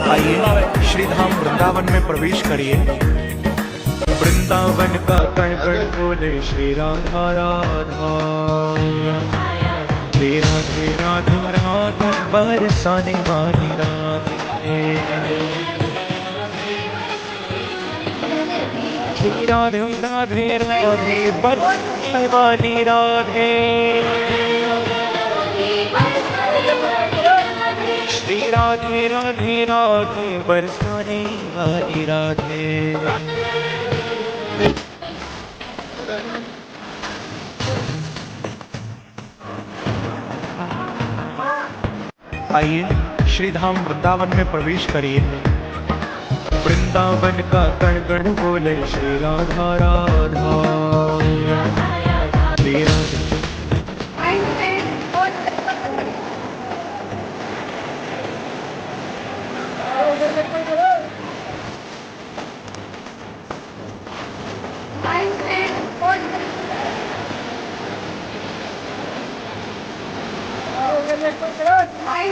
आइए श्री धाम वृंदावन में प्रवेश करिए। वृंदावन का कण कण बोले श्री राधा राधा, श्री राधे राधा राधा बरसाने वाली राधे, श्री राधे राधे राधे बरसाने वाली राधे, श्री राधे राधे राधे बरसाने वाली राधे। आइए श्री धाम वृंदावन में प्रवेश करिए। वृंदावन का कण कण बोले श्री राधा राधा, श्री राधे Ay,